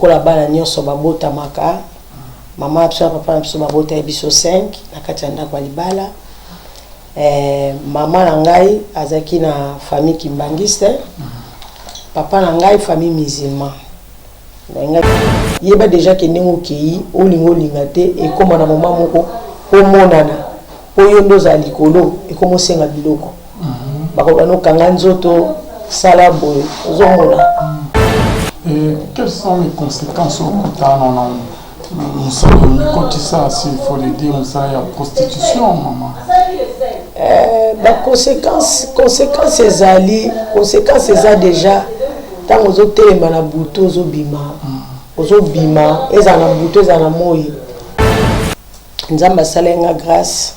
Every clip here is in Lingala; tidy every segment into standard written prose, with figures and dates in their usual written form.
lokola bana nyonso babota maka mama abso papa abso babota biso 5 na kati ya ndako ya libala. Mama na ngai azaki na famille kimbangiste, papa na ngai famille musulman. Yeba déjà que ndenge okei olingo lingate e koma na mama moko omonana oyo ndoza likolo e komo senga biloko bakoba no kanga nzoto sala boye ozomona. Quelles sont les conséquences au kutana na ça, s'il faut le dire, ça y a prostitution maman. Conséquences ezali déjà tant aux hôtels na buto ozo bima eza na buto eza na moyi nzamba salenga grâce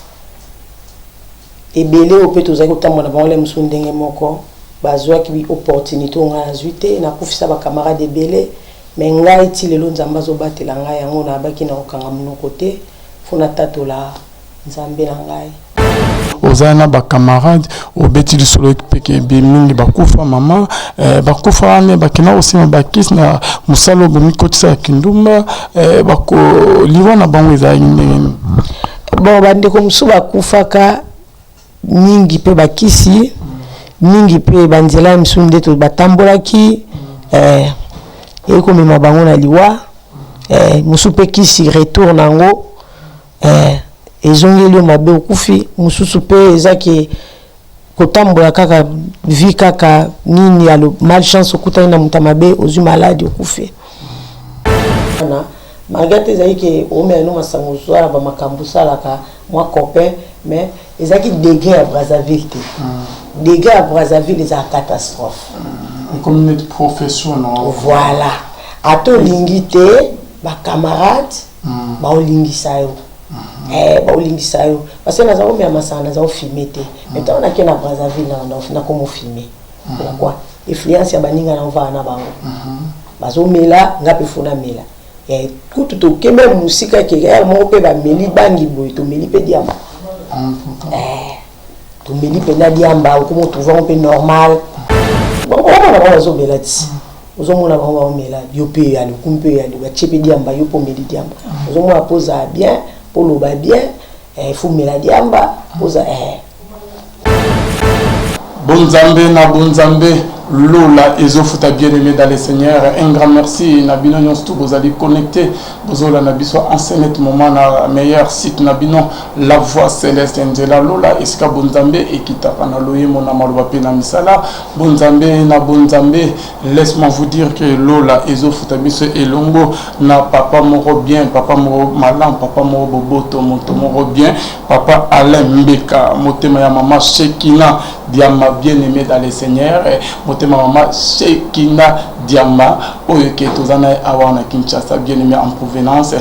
ebele opeto zaki otambola bango le musu ndenge moko bazwaki bi opportunité nga azwite na kufisa ba camarade ebele mais ngai ti lelo nzamba zo batela ngai yango na baki na okanga munoko te fona tatola nzambe na ngai ozana ba camarades obeti du solo peke bimingi bakufa mama bakufa ne bakina aussi bakis na musalo bomi kotisa kindumba bako liwana bango ezali ndenge bon bande ko musu bakufa ka mingi pe bakisi mingi pe banzela msunde to batambolaki eko mema bango na liwa musu pe kisi retour nango ezongeli mabe okufi mususu pe ezaki kotambola kaka vi kaka nini alo malchance okutani na mutamabe ozu malade okufi na magate ezaki ke omeno masango zwala ba makambu salaka moi copain mais ezaki dégâts à Brazzaville te dégâts à Brazzaville eza catastrophe comme une professionnelle voilà ato lingite ba camarade ba olingisa yo baolingisa yo parce que naza omea masana naza ofilmer te mais tant na kena Brazzaville na komo filmer pourquoi influence ya baninga na mva na bango bazomela ngape funa mela kutu to kembe musika ke ya mo pe ba meli bangi boy to meli pe diamba to meli pe na diamba ko mo trouver un peu normal bon on va bazo mela ti ozomona bango ba mela yo pe ya le kumpe ya le chepe diamba yo po meli diamba ozomona posa bien pour le bien il faut me la diamba posa Bonzambe na bonzambe Lola ezofuta bien aimé dans le Seigneur. Un grand merci. Nabino nyonsto vous allez connecter. Bozola nabiso enseigner moment na meilleur site Nabino la voix céleste Angela Lola eska bonzambe ekita kana loye mona maloba pe na misala bonzambe na bonzambe. Laisse-moi vous dire que Lola ezofuta biso elongo na papa moro bien, papa moro malam, papa moro boboto moto moro bien, papa Alain Mbeka, motema ya mama Shekina Diama bien aimé dans le Seigneur. Motema mama Shekina Diama oyoke tozana awana Kinshasa bien aimé en provenance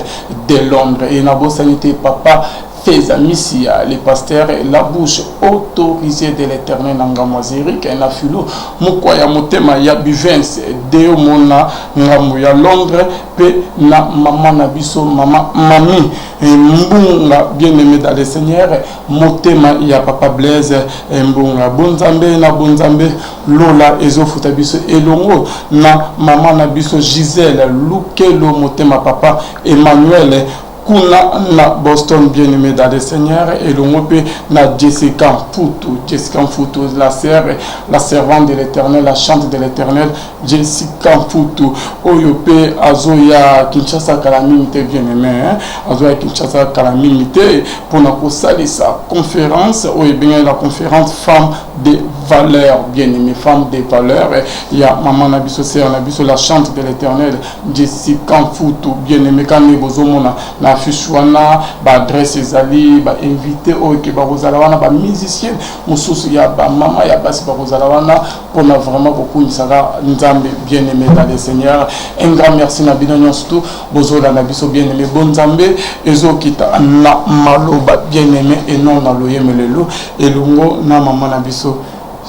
de Londres et nabo sanité papa Feza Missia les pasteurs la bouche autorisée de l'Éternel Nangamaziri qui na filo mokoya motema ya bivens de mona ngamu ya Londres pe na mama na biso mama mami mbunga bien aimé dans le Seigneur motema ya papa Blaise mbunga bonzambe na bonzambe Lola ezofuta biso elongo na mama na biso Gisèle Lukelo motema papa Emmanuel kuna na Boston bien aimé dans le Seigneur et le mot na Jessica Mfutu la sœur la servante de l'Éternel la chante de l'Éternel Jessica Mfutu oyope azoya Kinshasa kalamimité bien aimé azoya Kinshasa kalamimité pour na kosalisa conférence ou bien la conférence femme de valeur bien aimé femme de valeur il y a maman nabiso sœur nabiso la chante de l'Éternel Jessica Mfutu bien aimé quand bozomona na fichwana ba adresse ezali ba invité oke ba rozala wana ba musicien mususu ya ba mama ya basi ba rozala wana pour na vraiment beaucoup nisaka nzambe bien aimé dans le Seigneur. Un grand merci na bino nyonso bozola na biso bien aimé bon nzambe ezokita na maloba bien aimé et non na loyemelelo elungo na mama na biso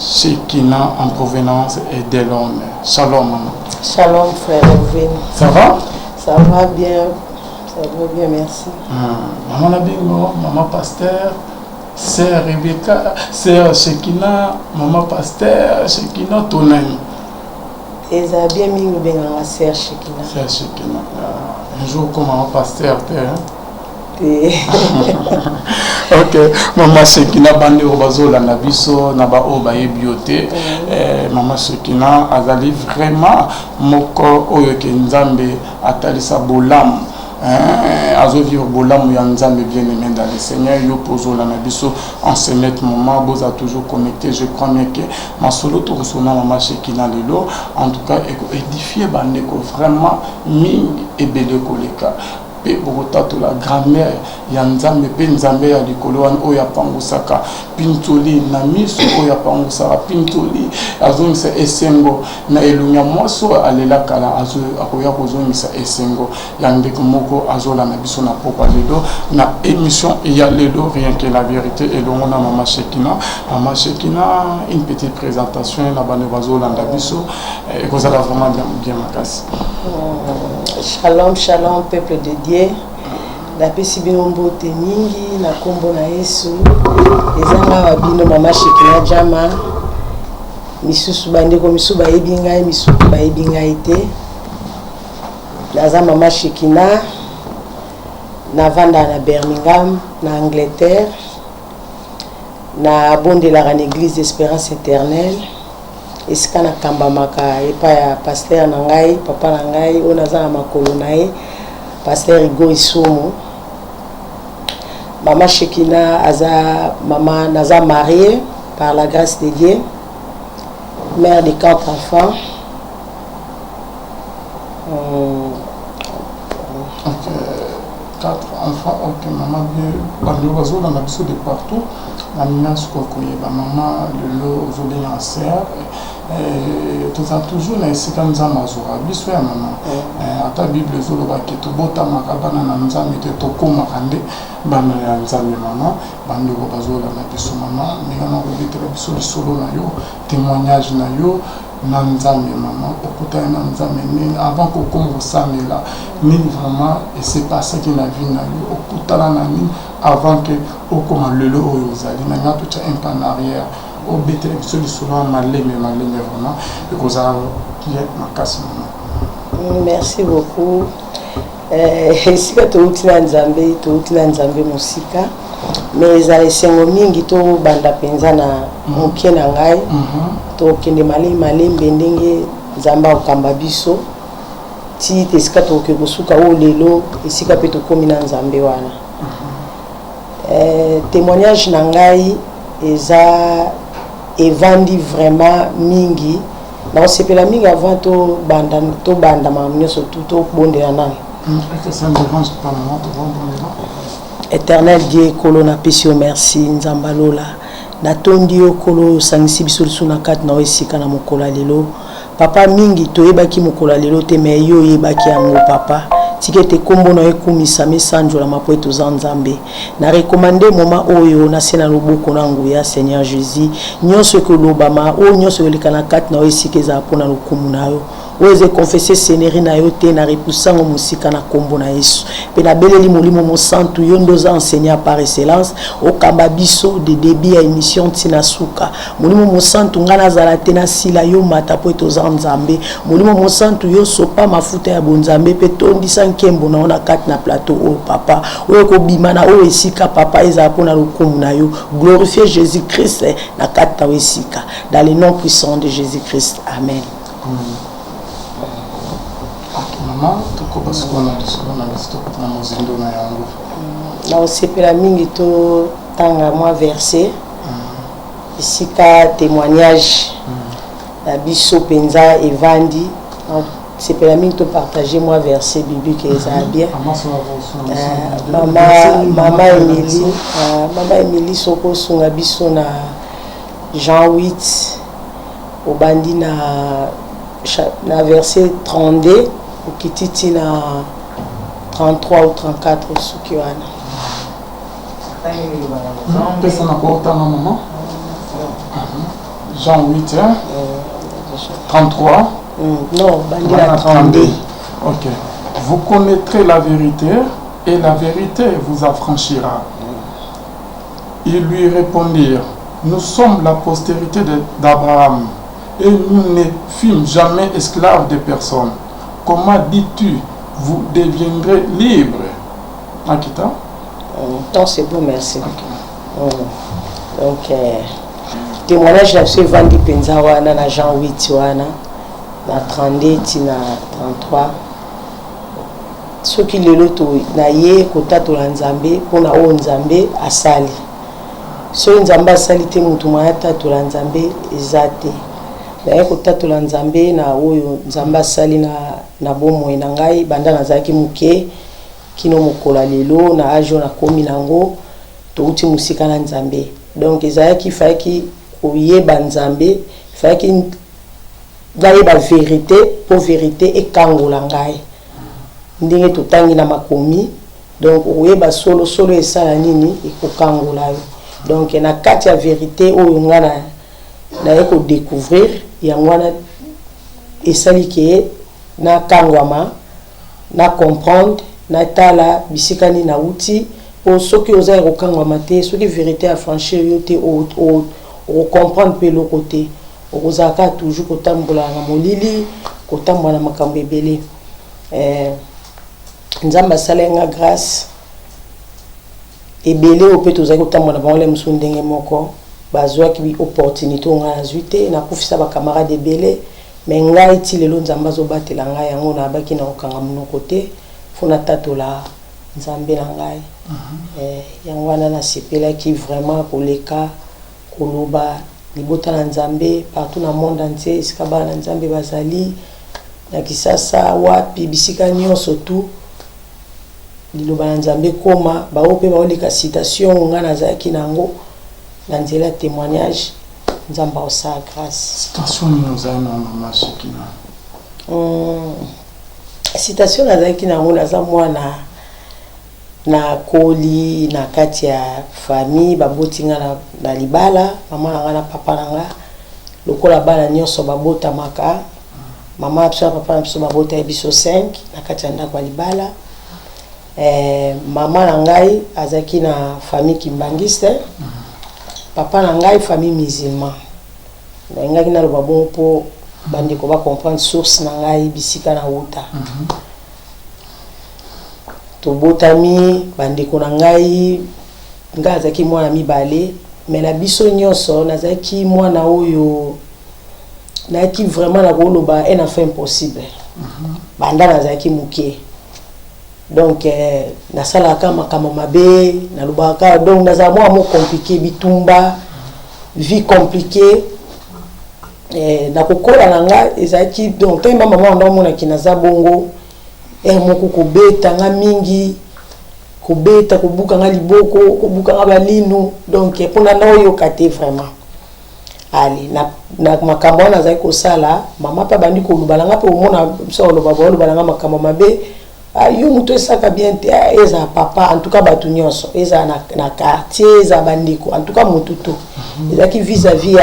Shekina en provenance et de Londres. Shalom maman. Shalom frère Elvin. Ça va? Ça va bien. Ça va bien, merci. Maman Nabingo, maman pasteur, sœur Rebecca, sœur Shekina, maman pasteur, Shekina, ton ami. Et ça a bien mis le bien en Sœur Shekina. Sœur Shekina. Un jour, comme un pasteur, ok, Maman Shekina bandi obazola na biso na ba oba yebiote. Maman Shekina azali vraiment moko oyo ke nzambe atalisa bolamu. Azo vivre bolamu ya nzambe bien aimé dans le Seigneur. Yo pozola na biso en ce moment boza toujours connecté. Je crois bien que ma solo to resona Maman Shekina lelo en tout cas édifier bandeko vraiment mingi ebele koleka. Bogota la grand-mère ya nzambe pe nzambe ya likolo wana oyo apangusaka pintoli na miso oyo apangusaka pintoli azongisa esengo na elunya mwaso alela kala akoya kozongisa esengo ya ndeko moko azola na biso na pokwa lelo na émission ya lelo rien que la vérité elongo na Maman Shekina. Maman Shekina, une petite présentation na bane bazola na biso ekozala vraiment bien makasi. Shalom, shalom, peuple de Dieu. La pesibino mbote mingi na kombo na Yesu. Ezanga wabino Maman Shekina Jama. Misusu bandeko misusu bayebi ngai, misusu bayebi ngai te. Naza Maman Shekina. Navanda na Birmingham, na Angleterre. Na bondelaka na église Espérance Éternelle. Esika na kambamaka epa ya pasteur na ngai papa na ngai ona za na makolo na ye pasteur Igo Isumu. Maman Shekina aza maman naza mariée par la grâce de Dieu, mère de 4 enfants. Ok, 4 enfants. Ok, maman bien bando bazola na biso de partout. La menace kokoyeba maman lelo ozoli na sœur. Toza toujours na esika nzambe azora biso ya mama ata bible ezolobaki tobotamaka bana na nzambe te tokomaka nde bana ya nzambe mama bandeko bazola na biso mama ndenge na kobetela biso lisolo na yo témoignage na yo na nzambe mama okutani na nzambe nini avant kokoma kosamela nini vraiment ese pasaki na vie na yo okutana na nini avant que okoma lelo oyo ozali na nga totia un pas en arrière au bété sur le souvent malé vraiment et que ça bien ma casse. Merci beaucoup. Sika toutina nzambe musika mais za esengo mingi to banda penza na mokie na ngai to kende malé mbendenge nzamba okamba biso ti tesika to ke kosuka o lelo esika pe to komi na nzambe wana. Témoignage na ngai eza evandi vraiment mingi na osepela mingi avant to banda mamunyo surtout to bondela nani. Ça me dérange pas maman to bondela. Éternel Dieu kolo na pesi merci nzambalola na tondi yo kolo sangisi biso na kat na esika na mokola lelo papa mingi to yebaki mokola lelo te me yo yebaki yango papa tikete kombo na ekumisa mesanjo la mapoeto za nzambe na recommandé moment oyo na sena loboko na nguya Seigneur Jésus nyonso ko lobama o nyonso lekana kat na esika za pona lokumu na yo oze confesser sénéri na yo te na repoussango musika na kombo na Yesu pe na beleli molimo mo santu yo ndoza enseigner par excellence o kamba biso de début à émission tina suka molimo mo santu ngana zala te na sila yo mata poeto za nzambe molimo mo santu yo sopa mafuta ya bonzambe pe tondisa nkembo na ona kat na plateau o papa oyo ko bimana o esika papa eza pona lokumu na yo glorifier Jésus Christ na kat ta esika dans le nom puissant de Jésus Christ amen. Maman, tu commences à na osepela mingi to tanga moi verset isika témoignage la biso penza evandi sepela mingi to partager moi verset biblique eza bien mama Emily soko sunga biso na Jean 8 obandi na verset 32 okititi na 33 ou 34 suki wana. Jean 8, 33. Non, bandira 32. Ok. Vous connaîtrez la vérité et la vérité vous affranchira. Ils lui répondirent, nous sommes la postérité d'Abraham et nous ne fûmes jamais esclaves de personne. Comment dis-tu, vous deviendrez libres? Akita? Non, c'est bon, merci. Donc, témoignage là-dessus, Vandi Penzawana, na Jean 8, na 32, na 33. Ce qui le loto, na ye, kota to lanzambe, pour na o nzambe, asali. Ce nzambe asali te mutumayata to lanzambe, ezate. Na ye kota to lanzambe, na o nzambe asali na bomo enangai, banda na zaki muke, kino mokola lelo, na ajo na komi nango, to uti musika na nzambe. Donc, ezaki faki oyeba nzambe, faki ngayeba vérité, pour vérité, et kangola ngai. Ndenge totangi na makomi, donc oyeba solo esala nini, et kokangola yo. Donc, na kati ya vérité, oyo nga na eko découvrir, yangwana esali ke na kangwama, na comprendre, na tala, bisikani na uti, o soki oza kokangwama te, soki vérité a franchir yo te, o comprendre pe le côté, o kozaka toujours kotambola na molili, kotambola na makambo ebele. Nzamba salenga grâce ebele o pe tozaki kotambola bango le musu ndenge moko, bazwaki bi opportunité nga azwite na kufisa ba camarade ebele, mais ngai ti lelo nzamba zo batela ngai yango na baki na okanga monoko te, fona tatola nzambe na ngai. Yango wana na sepelaki vraiment koleka koloba libota na nzambe partout na monde entier, esika bana na nzambe bazali na Kisasa wapi bisika nyonso tu liloba na nzambe koma bao pe baoleka citation nga nazalaki nango na nzela témoignage nzamba osa grâce. Citation nozali na mama Shekina. Citation nazalaki nango naza mwana na koli na kati ya famille babotinga na libala, mama nanga na papa nanga lokola bana nyonso babota maka, mama apsa papa na biso babota ya biso 5 na kati ya ndako ya libala. Mama na ngai azaki na famille kimbangiste, papa na ngai famille musulman. Na ngaki na loba bon po bandeko ba comprendre source na ngai bisika na uta. Tobotami bandeko na ngai nga azaki mwana mibale, mais na biso nyonso nazaki mwana oyo naki vraiment na koloba un enfant impossible. Banda nazaki muke. Donc nasalaka makambo mabe na lubaka, donc naza mwa compliqué bitumba vie compliquée na kokola nanga ezaki donc te mama mwana mona kinaza bongo moko kobeta nga mingi kobeta kobuka nga liboko kobuka nga balinu, donc pona na oyo kate vraiment ali na makambo wana nazaki kosala mama pa bandi kolubala nga pe omona so lobala nga makambo mabe yo muto esaka bien te eza papa en tout cas batu nyonso eza na quartier eza bandiko en tout cas mututo ezaki vis-à-vis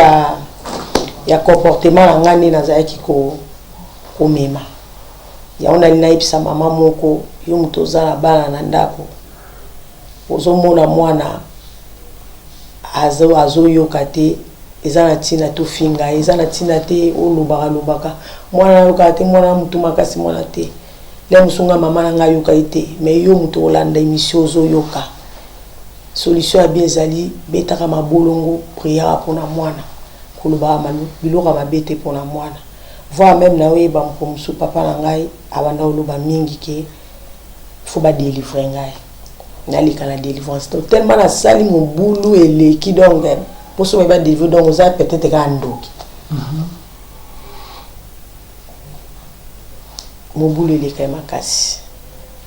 ya comportement na ngani nazaki ko mema ya ona linaipisa mama moko yo muto zala bana na ndako ozomona mwana azo yoka te eza na tina to finga eza na tina te olobaka mwana yoka te mwana mutu makasi mwana te le musunga mama na nga yoka ite mais yo mutu olanda émission zo yoka solution ya bien ezali betaka mabolongo prière pour na mwana koloba biloko mabete pour na mwana voir même na oyeba mpomusu papa na ngai abanda oloba mingi ke faut ba délivrer ngai nalika na délivrance tellement na sali mobulu eleki donc pour so ba délivrer donc ça peut-être ka ndoki mobulu eleka makasi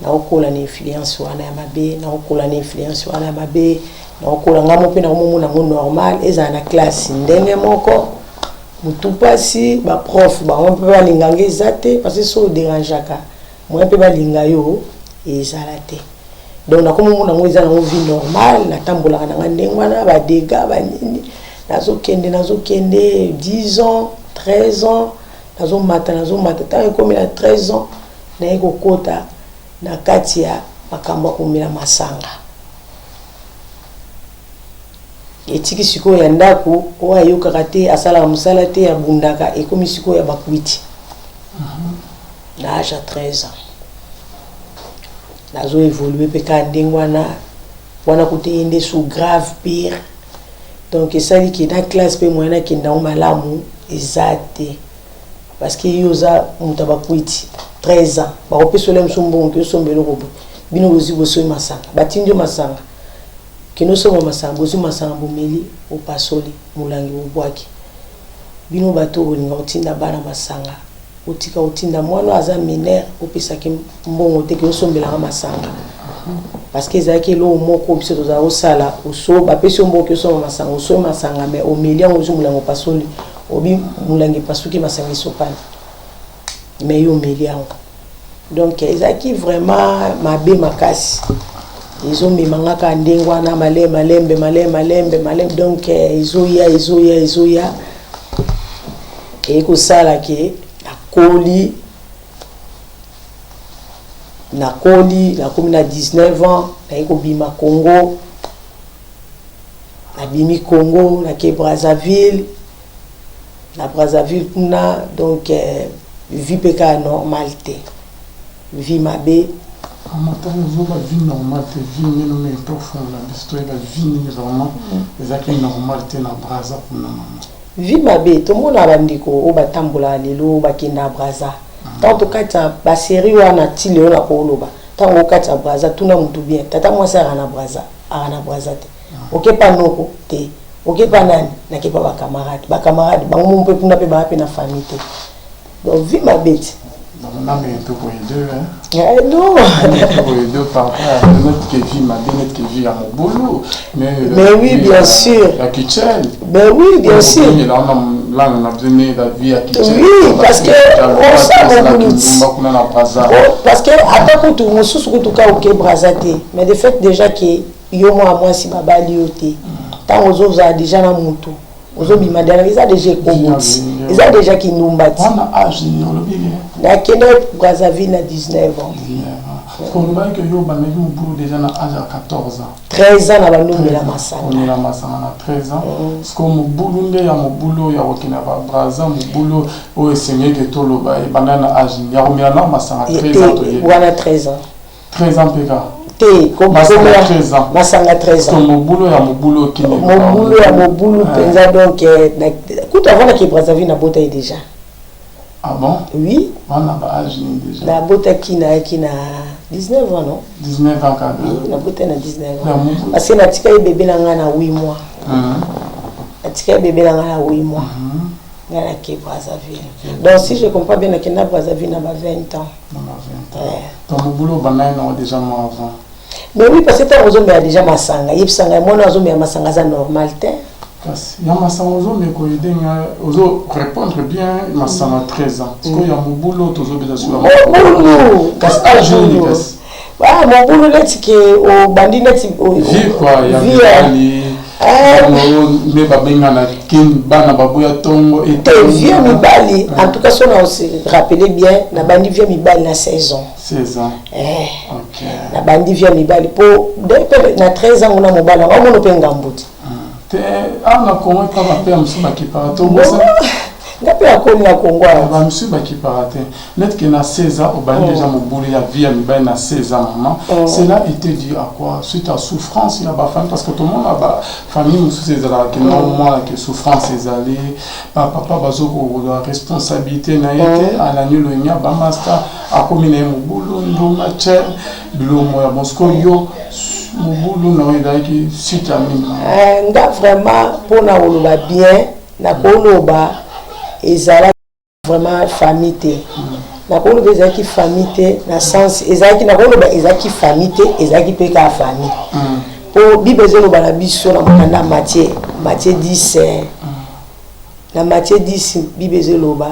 na okola na influence wana ya mabe na okola na influence wana ya mabe na okola ngamo pe na momona ngo normal eza na classe ndenge moko mutu pasi ba prof ba on peut balinga ngezate parce que so dérangeaka moi pe balinga yo ezala te donc na komo mona ngo eza na vie normale na tambola na ndenge wana ba dégâts ba nini nazokende 10 ans 13 ans nazomata tant comme il a 13 ans na eko kota na kati ya makambo komela masanga etiki siko ya ndako oyo ayokaka te asalaka mosala te abundaka ekomi siko ya bakwiti na âge à 13 ans nazo évoluer mpe kaka ndenge wana kote ye nde sous grave pire donc esali ke na classe mpe moyen akendango malamu eza te parce que yo oza moto ya bakwiti 13 ans bakopesa ole mosu mbongo ke osomba eloko bo bino bozwi bosoi masanga batindi yo masanga keno osomba masanga bozwi masanga bomeli opasoli molangi bobwaki bino bato bolinga kotinda bana masanga otika otinda mwana aza mineur opesaki mbongo te ke osombelanga masanga parce que ezalaki eloko moko biso tozala kosala oso bapesi yo mbongo ke osomba masanga osoi masanga mais omeli yango ozwi molangi opasoli obi molangi epasuki masanga esopani mais yo omeli yango donc ezalaki vraiment mabe makasi ezomemangaka ndenge wana malembe donc ezoya ekosala ke nakomi na 19 ans nakobima Congo nabimi Congo nake Brazzaville kuna donc vie peka normal te vie mabe vie normale te vie mais profonde l'histoire la vie vraiment ezaki normal te na Brazza kuna mama vie mabe to mona bandiko o batambola lelo bakenda Brazza tant okata ba série wana tilelo na koloba tant okata Brazza tuna mutu bien tata mwasa ana Brazza te okepa noko te okepa nani nakepa ba camarade bango mpe kuna pe ba pe na famille te donc vie mabe te on a mis un peu pour les deux, hein? Non! Pour les deux, par rapport à notre qui vit, ma notre qui vit à mon boulot. Mais oui, bien sûr. À Kitchen. Mais oui, bien sûr. Là, on a besoin de la vie à Kitchen. Oui, parce que on sait mon boulot. Parce que, après tout, on sous tout cas, ok, Brazate. Mais de fait, déjà, que yo moi, si baba lioté. Tant aux autres, déjà dans mon tour. Aux autres, ils ont déjà combattu. Ils ont déjà qui nous battent. On a âge, on a quel âge Brazzaville a 19 ans. Parce qu'on voit que yo banaki mon boulot déjà à âge à 14 ans. 13 ans na bandu la masanga. On est la masanga à 13 ans. Parce que mon boulot ndé ya mon boulot ya wakina ba Brazza mon boulot o enseigner que to lo ba banana âge ya romia na masanga 13 ans to ye. Wana 13 ans. 13 ans peka. Comme masanga 13 ans. Masanga 13 ans. Parce que mon boulot qui n'est pas. Mon boulot penza donc écoute avant que Brazzaville na bota déjà. Ah bon? Oui. On a pas âge déjà. La bota qui na 19 ans non? 19 ans quand même. Oui, la bota na 19 ans. Parce que na tika bébé na nga na 8 mois. Na tika bébé na nga na 8 mois. Ngana ke Brazzaville. Donc si je comprends bien na kena Brazzaville na ba 20 ans. Na 20 ans. Ton boulot banana non déjà moi avant. Mais oui, parce que tu as déjà masanga. Il y a des masanga c'est normal. Il y a masanga ozo répondre bien masanga 13 ans. Parce qu'il y a mon boulot ozo bien sur la. Mon boulot. Qu'est-ce que je ah mon boulot là c'est que au bandit là c'est vie quoi, il y a mais babenga na kin bana baboya tongo et vieux mibali en tout cas si on se rappelait bien na bandi vieux mibali na 16 ans 16 ans OK na bandi vieux mibali pour na 13 ans on a mobala on mo penga mbuti te ana kongo pa ba pe amsuba ki parato ngapi akoni na Congo ba msuba ki parate net que na 16 ans au bandi déjà mo bouli ya vie mibali na 16 ans maman cela était dû à quoi suite à souffrance il y a ba famille parce que tout le monde a ba famille musu c'est là que normalement que souffrance les aller papa bazoko la responsabilité na été à la nulo nya ba master akomine mo bulu ndo match bilomo ya Moscou yo mo bulu na ndaki suite à mine nga vraiment pour na oloba bien na koloba ezala vraiment famille te na koloba ezaki famille te na sens ezaki na koloba ezaki famille te ezaki pe ka famille po bibezo loba na biso na mokanda Matthieu 10 na Matthieu 10 bibezo loba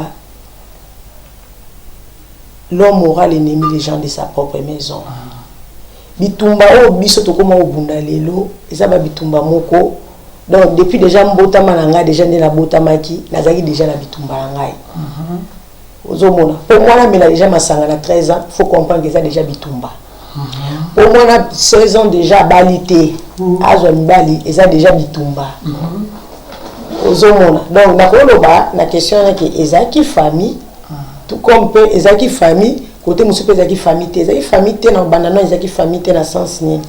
l'homme aura l'ennemi des gens de sa propre maison bitumba o biso tokoma obunda lelo eza ba bitumba moko. Donc depuis déjà mbota mananga déjà na bota maki nazaki déjà na bitumba ngai ozomona pour moi là mais déjà masanga na 13 ans faut comprendre que ça déjà bitumba Au moins 16 ans déjà balité. Azwa mibali eza déjà bitumba. Ozomona. Donc nakoloba na question na ke ezaki famille tout comme peut ezaki famille côté musupe ezaki famille te ezaki famille te na bandana ezaki famille te na sens ni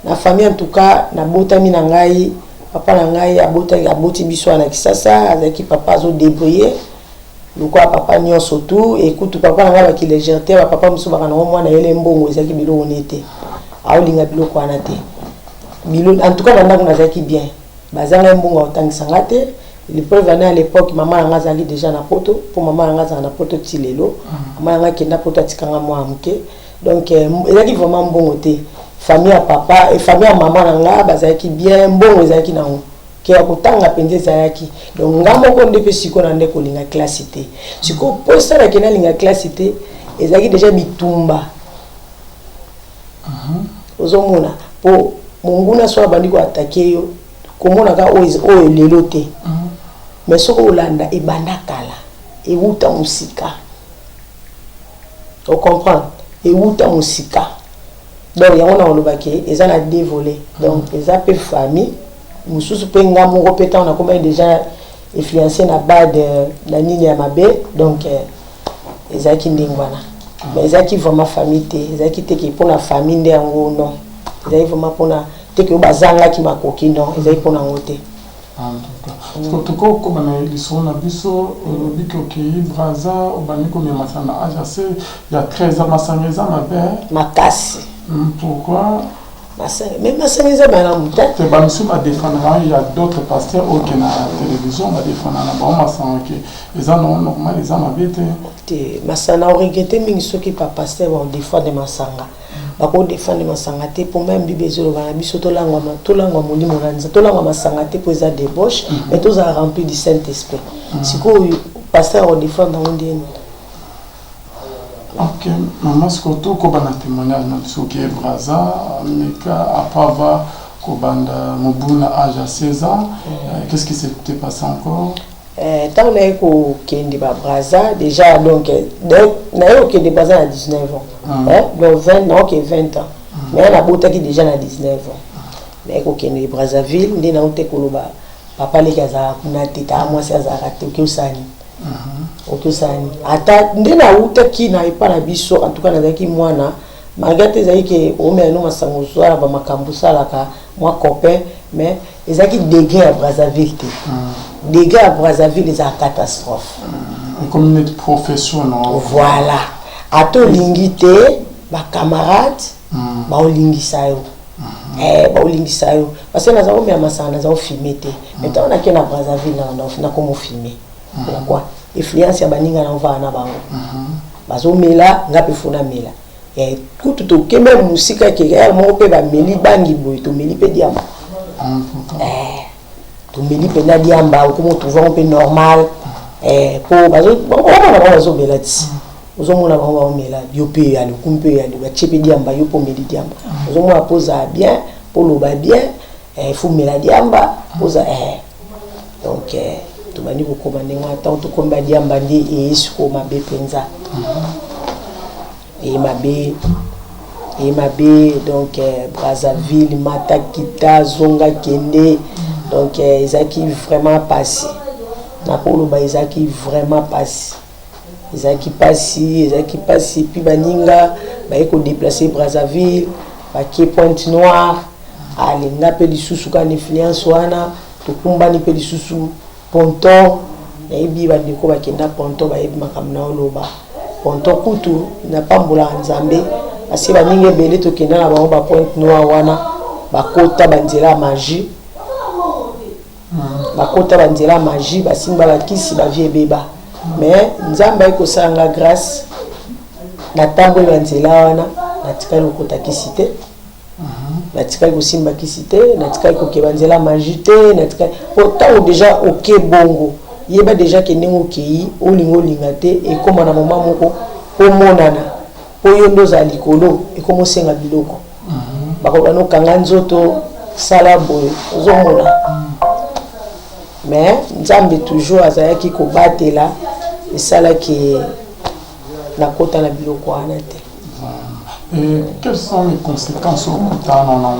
na famille en tout cas na botami na ngai papa na ngai aboti biso na kisasa azaki papa zo débrouiller lokwa papa nyonso tout écoute papa na ngai ba ki légèreté papa musupe ba na mwana yele mbongo ezaki biloko nete aolinga biloko wana te biloko en tout cas na ndako nazaki bien bazanga mbongo otangisa te. Les preuves à l'époque, maman a ngazali déjà na poto, pour maman a ngazali na poto tilelo, maman a ngazali na poto tikanga moi amke. Donc, il y a vraiment bon côté. Famille à papa et famille à maman nga bazaki bien bon ezaki na on. Qui a kotanga pende zaki. Donc, ngamo ko ndepe siko na ndeko linga classité. Siko posta na kena linga classité, ezaki déjà bitumba. Ozomona po munguna so abandi ko attaquer yo. Komona ka o lelote. Mais ce qu'on a et bandakala et où ta musika on comprend et où ta musika donc il y a on le baquet et ça a dévolé donc les appels famille nous sous penga mon repétant on a combien déjà influencé na bas de la ligne à mabé donc les aki ndingwana mais les aki vraiment famille te les aki te qui pour la famille de en non les aki vraiment pour la te que bazanga qui m'a coquille non les aki pour la ngoté. Parce que tout comme on a eu l'histoire na biso biko ki braza obaniko me masana ajase il y a 13 ans masangeza ma père makasi pourquoi même masangeza bana muta te bansu ma défendre il y a d'autres pasteurs au na télévision ma défendre na ba masanga ki les ans non normal les ans ma bête te masana o regretter mingi soki pa pasteur on défendre masanga bako défendre masanga te pour même bibezelo bana biso to langwa molimo nanza to langwa masanga te pour za débauche mais tous a rempli du Saint-Esprit siko pasteur on défendre on dit ok maman surtout ko bana témoignage na biso ki braza meka apava ko banda mobuna âge à 16 ans qu'est-ce qui s'est passé encore tant on est au Kendi Braza déjà donc na au Kendi Braza à 19 ans donc 20 ans que 20 ans mais on a beauté qui déjà à 19 ans mais au Kendi Brazzaville on est na onte koloba papa les kaza kuna teta moi ça za raté que usani OK usani ata ndena uta ki na ipa na biso en tout cas na ki mwana magate zai ke o me no masango swara ba makambu salaka moi copain mais ezaki degré à Brazzaville te dégâts à Brazzaville les catastrophe une communauté professionnelle voilà à to lingité ba camarade ba olingisa yo ba olingisa yo parce que na zao me masana zao filmer te mais tant on a que na Brazzaville na comment filmer pourquoi influence ya baninga na va na bango bazo mela ngape funa mela et kutu to kembe musika ke ya mo pe ba meli bangi boy to meli pe diamba tumeli pena diamba comme trouver un peu normal pour bazo belati ozomona ba mela yo pe ya le kumpe ya le chepe diamba yo po meli diamba ozomona posa bien pour lo ba bien faut mela diamba posa donc to bani ko komande ngwa tant to komba diamba ndi e isko mabe penza et mabe donc Brazzaville Matakita Zonga Kende donc Isaki vraiment passé na polo ba Isaki vraiment passé Isaki passé puis baninga ba eko déplacer Brazzaville ba ki Pointe Noire alinga pe lisusu ka influence wana to kumba ni pe lisusu Ponton et bi ba ndiko ba kenda Ponton ba yebi makamna oloba Ponton kutu na pambola nzambe parce que baninga belé to kenda na ba Pointe Noire wana bakota banzela magie bakota banzela magie basimba bakisi ba vie beba mais nzamba iko sanga grâce na tambo banzela wana natikali kokota kisite natikali kosimba kisite natikali kokebanzela magie te natikali pourtant déjà OK bongo yeba déjà ke ndenge okei olingo lingate et comme na moment moko omonana oyondo za likolo et comme osenga biloko bakobano kanga nzoto sala boy ozomona mais nzambe toujours azayaki kobatela esala ki na kota na biloko wana te Et quelles sont les conséquences au Koutana?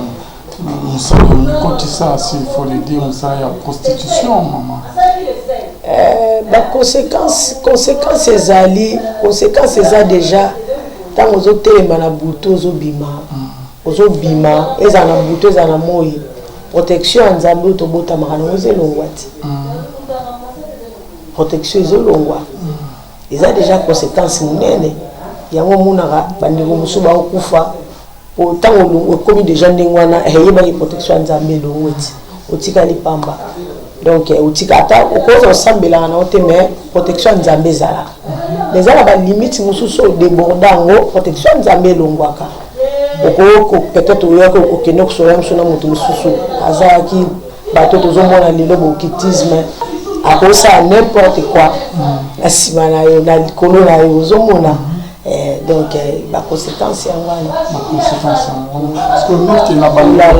S'il faut le dire, ça y a prostitution, maman. Conséquences ezali déjà tant aux hôtels manabuto aux bima eza na buto eza na moi protection nzambe to bota makana oze longwati protection ezolongwa eza déjà conséquences munene yango munaka bandeko musuba okufa otango okomi déjà ndengwana eyeba ki protection nzambe longwati otikali pamba donc utikata okoza osambela na ote mais protection nzambe zala les ala ba limite mususu débordango protection nzambe longwaka oko peut-être oyako okeno soya msona mutu mususu azaki bato tozomona lelo bokitisme akosa n'importe quoi asima na yo na likolo na yo ozomona donc la conséquence yango parce que nous qui na bala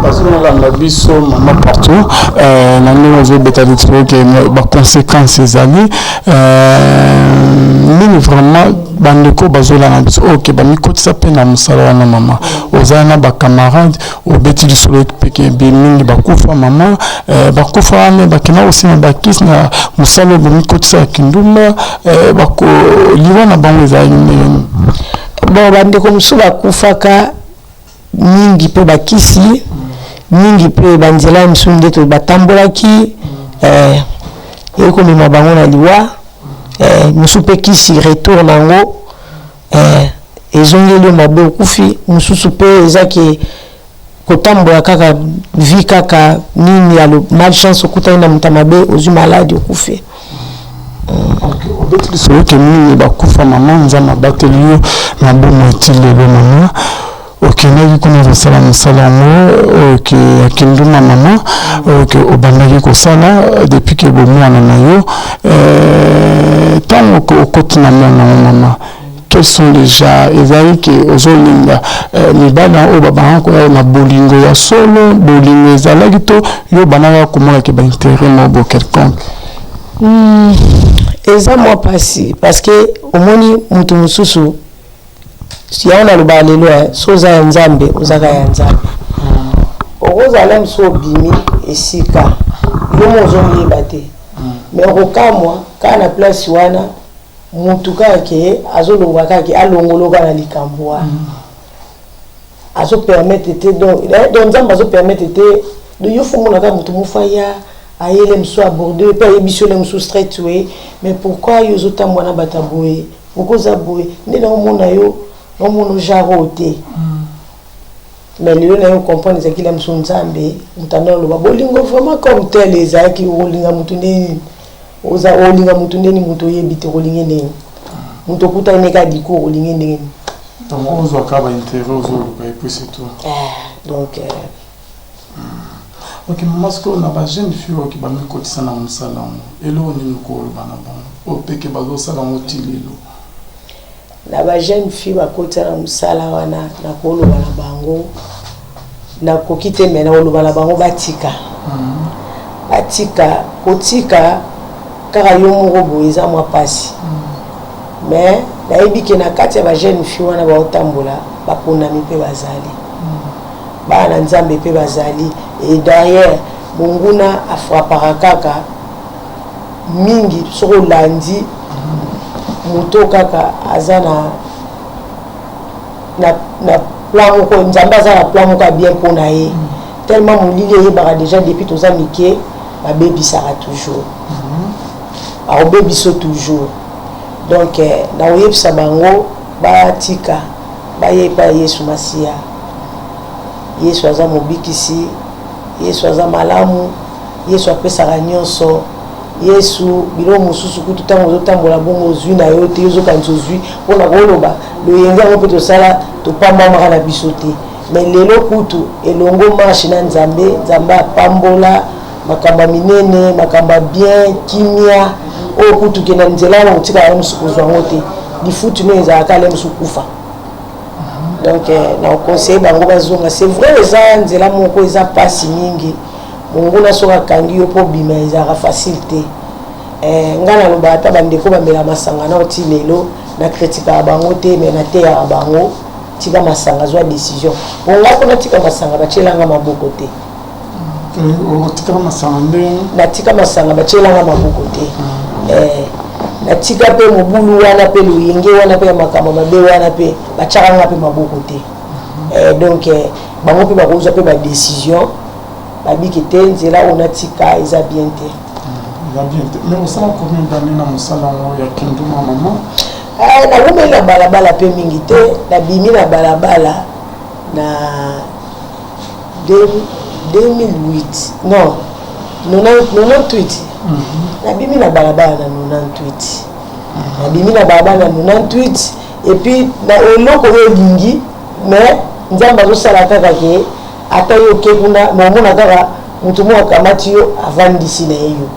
parce que la biso maman partout na nous zo betali que ba conséquences ezali mais vraiment bandeko bazola na biso OK ba mikotisa pe na musala wana mama ozana ba camarades obeti du solo peke be mingi bakufa mama bakufa mais bakina aussi na bakis na musala ba mikotisa kinduma bako liwana bango ezali bon bandeko musuba kufaka mingi pe bakisi mingi pe banzela msunde to batambolaki eko mima bango na liwa musu pe kisi retour nango ezongeli mabe okufi mususu pe ezaki kotambola kaka vi kaka nini alo malchance okuta ina mutamabe ozu malade okufi obeti solo ke mingi bakufa mama nzama batelio na bomo tilelo mama OK naki kuna kosala mosala mo OK akinduma mama OK obandaki kosala depuis que bomwana na yo tant okoti na mwana mama quels sont déjà ezali ke ozolinga mibala oyo babango na bolingo ya solo bolingo ezalaki to yo banaka komona ke baintérêt mobo quelconque eza moi passé parce que omoni mutu mususu si on a le balelo soza ya nzambe ozaka ya nzambe okozala mso bimi esika yo mozomi bate mais okamwa kana place wana mutu kake azolongwa kake alongoloka na likambo azo permettre te donc nzambe azo permettre te de yo fumona ka mutu mufaya ayele mso aborder pe ebisole mso straight way mais pourquoi yo zotamwa na bataboye okoza boye ndena omona yo omono jaroté mais le na yo comprendre ce qu'il aime son nzambe mutanda lo bolingo vraiment comme tel ezaki olinga mutu ndeni oza olinga mutu ndeni mutu yebite olinga ndeni mutu kuta neka diko olinga ndeni donc on zo ka ba intérêt aux autres et puis c'est tout donc OK masko na ba jeune fille qui ba mikotisa na musala elo ni ko bana bon o peke bazo sala motililo na ba jeune fille bakota na musala wana na koloba na bango na kokite mena oloba na bango batika batika kotika kaka yo moko boyeza mwa pasi mais nayebi ke na kati ya ba jeune fille wana baotambola baponami mpe bazali bana nzambe mpe bazali et derrière monguna afrapaka kaka mingi soko landi muto kaka azana na plan ko nzamba azana plan ko bien pona ye tellement molili yebaka déjà depuis toza mike babebisaka toujours aobebiso toujours donc na oyebisa bango batika bayepa Yesu Masiya Yesu aza mobikisi Yesu aza malamu Yesu apesaka nyonso Yesu bilo mususu kutu tango zotambola bongo zwi na yo te yozo kanzo zwi pona koloba lo yenga ko peto sala to pamba maka na biso te mais lelo kutu elongo marche na nzambe pambola makamba minene makamba bien kimia o kutu ke na nzela na utika ya musuku zwango te difutu no ezaka le musukufa donc na conseil bango bazonga c'est vrai eza nzela moko eza pasi mingi monguna soka kangi yo po bima ezaka facilité ngana loba ata bandeko bamela masanga na oti lelo na critique à bango te mais na te à bango tika masanga zwa décision bonga ko na tika masanga bachelanga maboko te tika masanga nde na tika masanga bachelanga maboko te na tika pe mobulu wana pe luyenge wana pe makama mabe wana pe bachakanga pe maboko te donc bango pe bakozwa pe ba décision babiki te nzela ona tika eza bien te mais au salon combien d'années na musala ya Kinduma maman na gomeli na balabala pe mingi te na bimi na balabala na 2008 non 98 na bimi na balabala na 98 na bimi na balabala na 98 et puis na eloko oyo lingi mais nzambe azosala kaka ke ata yo ke kuna mamona kaka mutu mo akamati yo avandisi na ye yo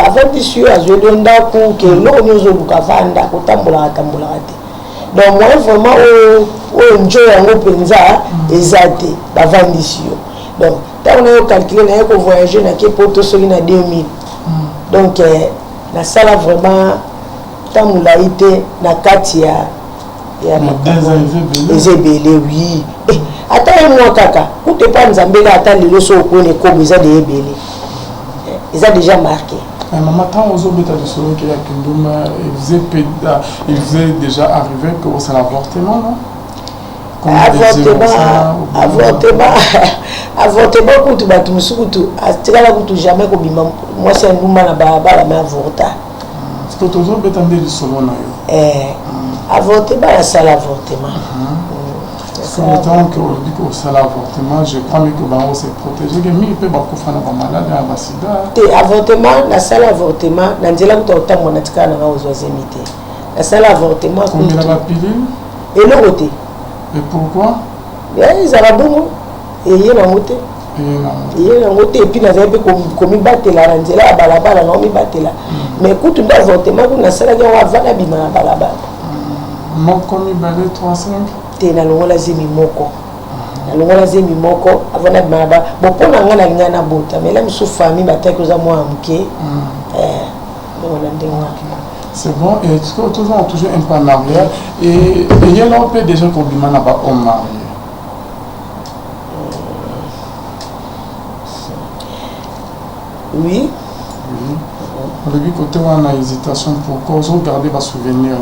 avandisi yo azweli ndako ke eloko nini ozoluka vanda kotambolaka te donc moi vraiment oyo njo yango mpenza eza te bavandisi yo donc ntango na yo calcule na ye kovoyage nake poto soki na 2000 donc nasala vraiment tamolai te na kati ya eza ebele wi ata ye mwa kaka kute pa nzambe ka ata lelo so okone kobo eza de ebele eza déjà marqué. Maman, tant aux autres de solo qui a Kinduma, il faisait déjà arriver que c'est l'avortement, non? Avortement kutu batu musukutu atikala kutu jamais kobima moi c'est ndumba na bala mais avorta. C'est que tous autres betande du solo na yo. Avortement la salle avortement. C'est le temps que on dit que c'est l'avortement, je crois que bango c'est protégé que mi peut ba kufana ba malade na sida. Te avortement la salle avortement na nzela kuta otambo na tikana na ozozemite. La salle avortement combien la pilule? Et le côté. Et pourquoi? Ils arabongo et il y a moté. Il y a moté et puis na zabe komi batela na nzela balabala na omi batela. Mais kutu nda avortement kuna sala ga wa vana bima na balabala. Moko mi balé 35 te na longola zemi moko na longola zemi moko avana bimaba bon pona nga na linga na bota mais là musu famille bataki oza mwa amke on c'est bon et toujours un peu en arrière et il y a là peut déjà qu'on bima na ba homme marié oui au début côté on a hésitation pourquoi on regarder ba souvenir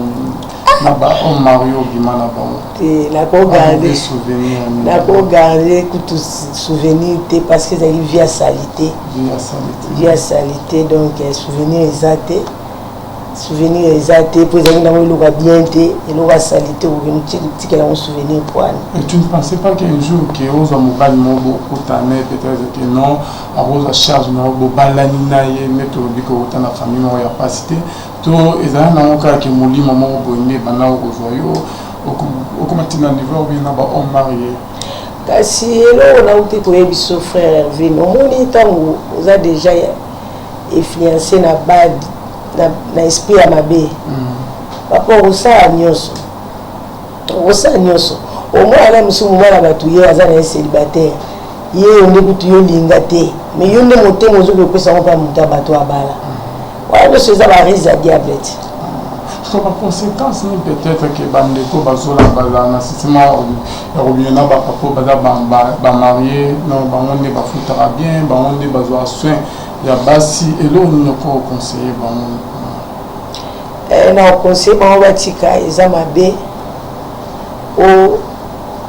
na ba homme marié au bima na ba te la ko garder kutu souvenir te parce que ça via salité donc souvenir exact souvenir exact pour ça na lo ka bien te et lo ka salité ou que nous tiki la souvenir pour et tu ne pensais pas qu'un jour que aux mobile mobo kutane peut-être que non à rose charge na bo balani na ye mettre le biko utana famille mo ya pasité to ezana na oka ke molimo mo boine bana okozoyo okomatina niveau bien ba on marié kasi elo na uti ko yebiso frère Hervé no moni tango oza déjà influencé na bad na esprit ya mabe papa osala nyonso omwana musumu mwana batu ye aza na célibataire ye onde kutu yo linga te mais yo nde motema ozoki opesa ngo mpa moto ya bato abala wana nyonso eza barise ya diabete so baconséquence ni peut-être que bandeko bazola bazala na systema ya kobino na bapapa baza bamarie non bango nde bafutaka bien bango nde bazwa soin ya basi eloko nini okoconseille bango na conseil bango batika eza mabe o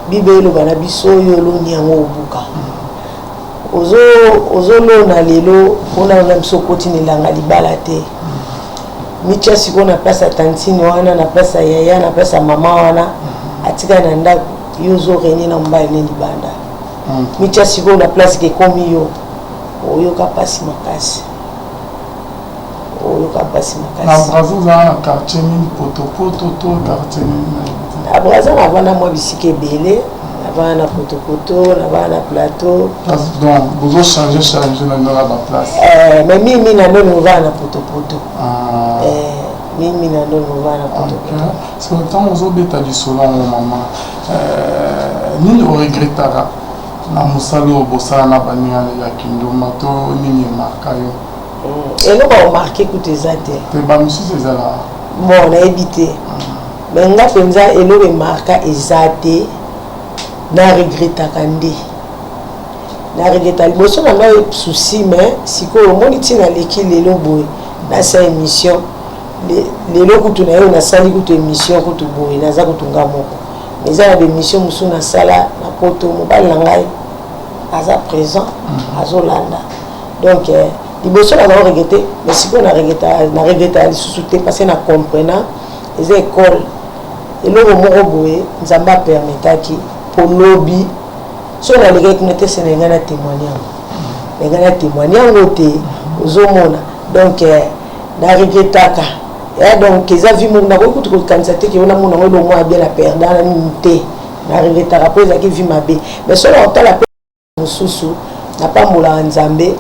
bible eloba na biso oyo oloni yango obuka ozolona lelo mpona na biso okotinelanga libala te mitia sikoyo na place ya tantine wana na place ya yaya na place ya mama wana atika na ndako yo ozorenie na mobali ne libanda mitia sikoyo na place kekomi yo oyoka pasi makasi na Brazil na quartier nini potopoto to quartier nini na Brazil na vana mwa bisika ebele na vana na potopoto na vana na plateau donc vous changer na ba place mais mimi na ndo vana na potopoto mimi na ndo vana na potopoto c'est que tant aux obeta du solo maman nini o regrettera na musalo bosala na bania ya Kinduma to nini marka yo Et nous on remarqué que tes athées. Tes bamusi c'est ça là. Bon, on a évité. Mais on a fait ça et nous remarqué les athées. Na regretta kandi. Na regretta. Bon, ça on a eu souci mais si quoi au moins il na l'équipe les loboy. Na sa émission. Les locaux tu na eu na sali que tu émission que tu boy. Na za que tu ngamo. Mais ça la émission musu na sala na poto mobile langai. Aza présent. Azolanda. Donc les bossons ont regretté, mais si on a regretté, les sous-soutés parce qu'on a compris les écoles et le moment où nous avons permis pour lobby, si on a regretté, c'est les gens qui témoignent. Les gens qui témoignent aux hommes. Donc, on a regretté. Donc, ils ont vu mon beaucoup de candidatés qui ont bien la perdre dans la unité. On a regretté après ils ont vu ma bé. Mais si on a la paix, sous n'a pas moula en Zambé.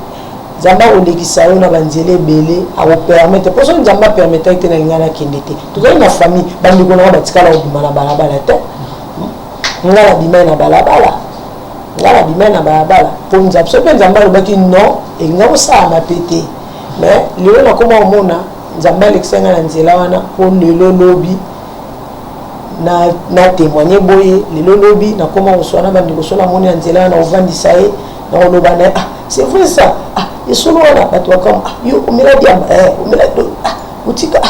Zamba olekisa yo na banzele belé a permettre pour ça Zamba permettre que na ngana kindete tout cas na famille bandi ko na batikala obima na balabala te ngala bima na balabala pour nous absorber Zamba le baki non et ngabo ça na pété mais lelo na koma omona Zamba leksenga na nzela wana pour lelo lobby na témoigner boye lelo lobby na koma oswana bandi ko sola moni na nzela na ovandisa ye na olobana c'est vrai ça et solo wana bato comme yo omela diamba omela do utika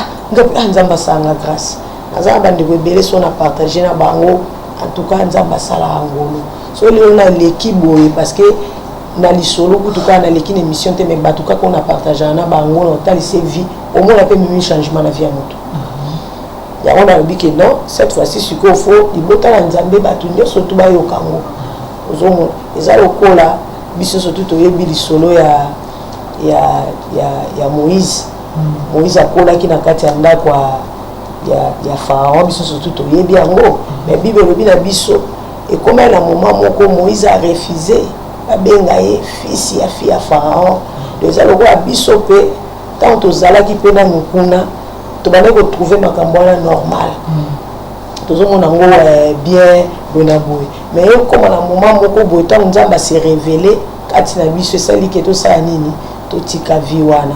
nzamba sanga grâce naza bandi ko belé so na partager na bango en tout cas nzamba sala ngolo so le na l'équipe boye parce que na lisolo en tout cas na l'équipe émission te mais bato ka qu'on a partagé na bango na tali c'est vie au moins la peut même changement na vie à moto ya on a dit que non cette fois-ci ce qu'il faut ibota na nzambe bato ndio surtout ba yo kango ozomo ezalo kola biso surtout toyebi lisolo ya Moïse. Moïse akola ki na kati ya ndako ya Pharaon biso surtout toyebi yango mais Bible lobi na biso et comme na moment moko Moïse a refusé abenga ye fils ya fille ya Pharaon déjà le roi biso pe tant tozala ki pe na mukuna to bana ko trouver makambo na normal tozomona ngo bien bonaboy mais comme na moment moko boy tant nzamba se révéler kati na biso sali ke to sa nini totika viwana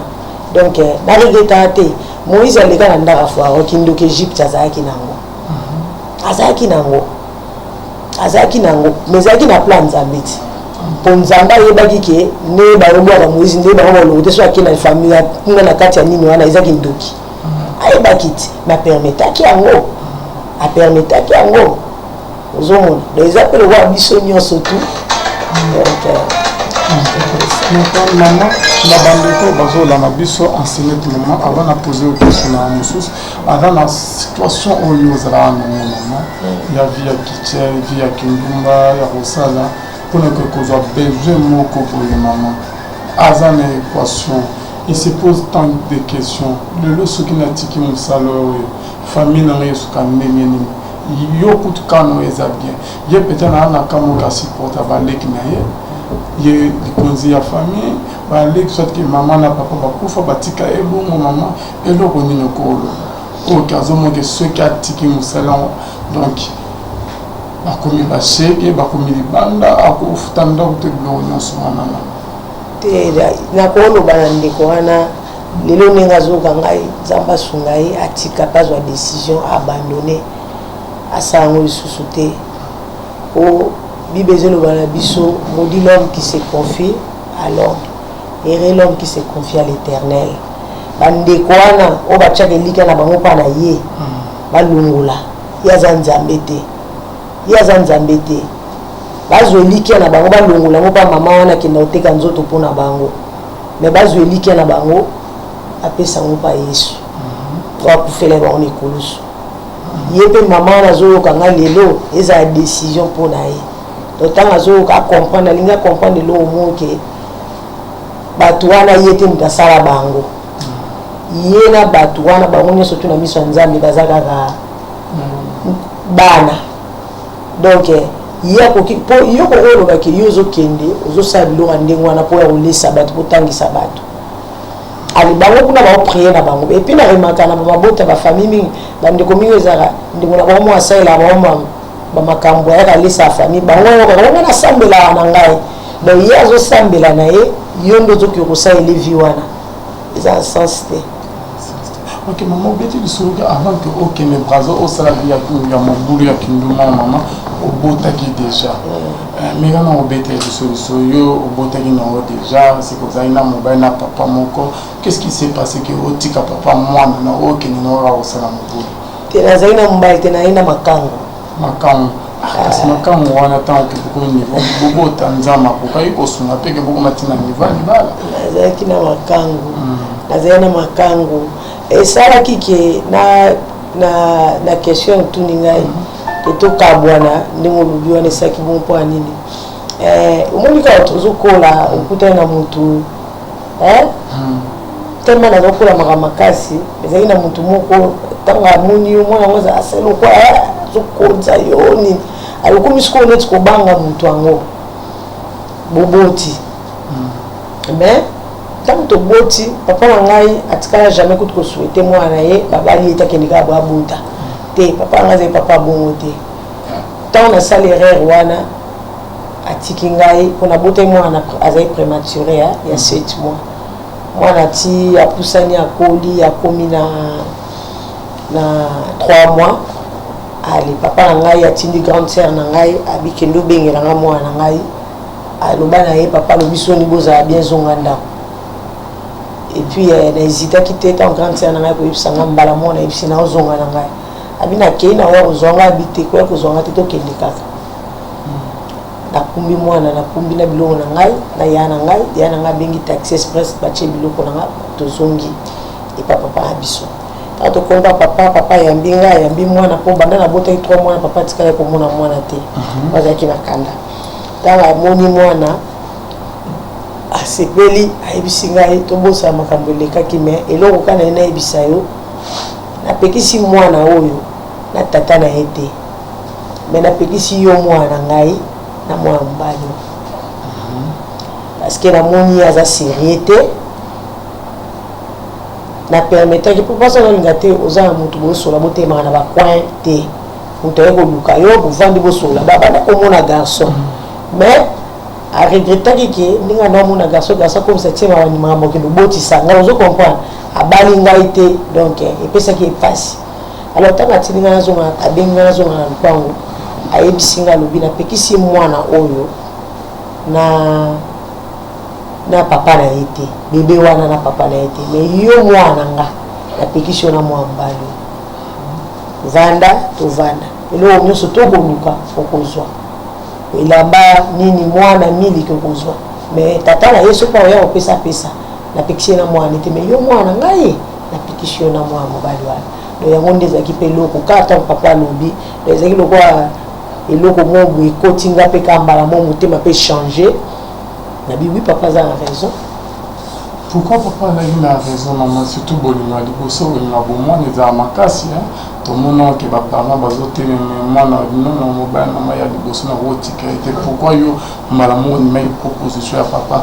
donc na regeta te Moïse aleka na ndaka Pharaon kindo ke Egypte azaki nango mais azaki na plan nzambiti pour nzamba yebaki ke ne ba robwa Moïse nde ba robwa lokote so akina famille kunga na kati ya nini wana ezaki ndoki ayebaki ti ma permetaki yango ozomona donc ezapele wa biso nyonso tout maman na bandeko bazola na biso enseigner tout moment avant de poser une question na mususu avant la situation où nous allons maman ya via kitchen via kindumba ya rosala pour que cause besoin moko pour les mamans azana équation il se pose tant de questions le leçon qui n'a tiki mon salaire famille na yesu kameni yo kutukano eza bien ye peut-être na kamoka supporta baleki na ye ye likonzi ya famille baleki soit que maman na papa bakufa batika ebongo maman eloko nini kolo okazo mo ke ceux qui atiki musala donc bakomi basheke bakomi libanda akufuta ndako te bilo nyonso wana te na kolo bana ndeko wana lelo nenga zoka ngai zamba sungai atika pas wa décision abandonner asango lisusu te o bibezelo bana biso maudit l'homme qui se confie à l'homme et l'homme qui se confie à l'Éternel bandeko wana o bachaka elika na bango pa na ye balungula yaza nzambe te bazwe elika na bango balungula ngo pa mama wana kenda oteka nzoto pona bango mais bazwe elika na bango apesa ngo pa Yesu wa kufela ba on ekolusu yepe mama na zo kanga lelo eza décision pona ye totanga zo ka comprendre linga comprendre lo moke batu wana yete mtasala bango yena batu wana bango nyoso tuna miso nzambe bazaka ka bana donc yako ki po yoko olo ba ki yozo kende ozo sabilo ndengo wana po ya olesa batu potangisa batu ali bango kuna ba prier na bango et puis na remaka na ba bota ba famille bande ko mingo ezaka ndimo na ba mo asala ba mo ba makambo ya ka lesa famille bango ko na sambela na ngai donc yazo sambela na ye yondo zo ki ko sa elevi wana eza sens te. Ok, maman, obeti lisolo avant que ok mais brazo au salabi ya mobulu ya kinduma maman obotaki déjà. Mais quand on obeti lisolo yo obotaki nango déjà c'est que ça ina mobile na papa moko. Qu'est-ce qui s'est passé que otika papa mwana na ok ni nora au sala mobulu. Tena zaina mobile tena ina makango. Makango. Kasi makango wana tant que beaucoup niveau bobota nzama kokai kosunga peke beaucoup matina niveau libala. Zaki na makango. Zaina makango. Esalaki ke na question tuni ngai etokabwana ndenge olobi wana esaki bon mpo ya nini omoni kaka tozokola okutani na motu tellement nazokola makambo makasi ezalaki na motu moko ntango amoni yo mwana yango eza aselokwa azokonza yo nini alokomi sikoyo neti kobanga motu yango boboti mais tant que boti papa na ngai atikala jamais kutu ko souhaiter moi na ye babali etakeni ka babuta te papa ngai papa bongo te tant na sali erreur wana atiki ngai pona bote moi na azai prématuré ya 7 mois mwana ti apusani akoli akomi na 3 mois ali papa na ngai atindi grande sœur na ngai abikendo bengela nga mwana ngai aloba na ye papa lobiso ni boza bien zonga ndako. Et puis na hésité quitter tant grande sœur na ngai ko yipsanga mbala mona yipsi na ozonga na ngai abina ke na wa ozonga abite ko ko zonga te to kende kaka na kumbi mwana na kumbi na biloko na ngai na yana ngai bengi taxi express ba che biloko na ngai to zongi et papa abiso ta to konta papa yambi mwana po banda na bota 3 mois papa tikala ko mona mwana te bazaki na kanda tala moni mwana asepeli ayebisi ngai tobosa makambo elekaki me eloko kana ena yebisa yo napekisi mwana oyo na tata na ye te me napekisi yo mwana ngai na mwana mobali parce que namoni aza serie te na permetaki po mpasa nalinga te oza na motu bosola botemaka na bacoin te moto aye koluka yo bovandi bosola babanda komona garçon mais a regrettaki ke ndinga na mona garçon comme ça tiema wani makambo ke botisa ngai ozo comprendre abali ngai te donc epesaki epasi alors tanga tininga nazonga abenga nazonga na lupango ayebisi nga lobi napekisi mwana oyo na papa na ye te bebe wana na papa na ye te mais yo mwana nga napekisi yo na mwana mobali vanda tovanda eloko nyonso tokoluka okozwa elamba nini mwana mili kokozwa mais tata na ye soki oya kopesa napekisi ye na mwana te mais yo mwana ngai napekisi yo na mwana mobali wana donc yango nde ezalaki mpe eloko kaka papa alobi donc ezalaki lokola eloko mo boye ekoti nga mpe kambala mo motema mpe changer na bibi papa aza na raison. Pourquoi papa a eu la raison maman surtout bolingo liboso bolingo bomwana ezala makasi tomona ke baparent bazoteme mwana bino mobile mama ya liboso na kotika ete pourquoi yo mbala mo ondima proposition ya papa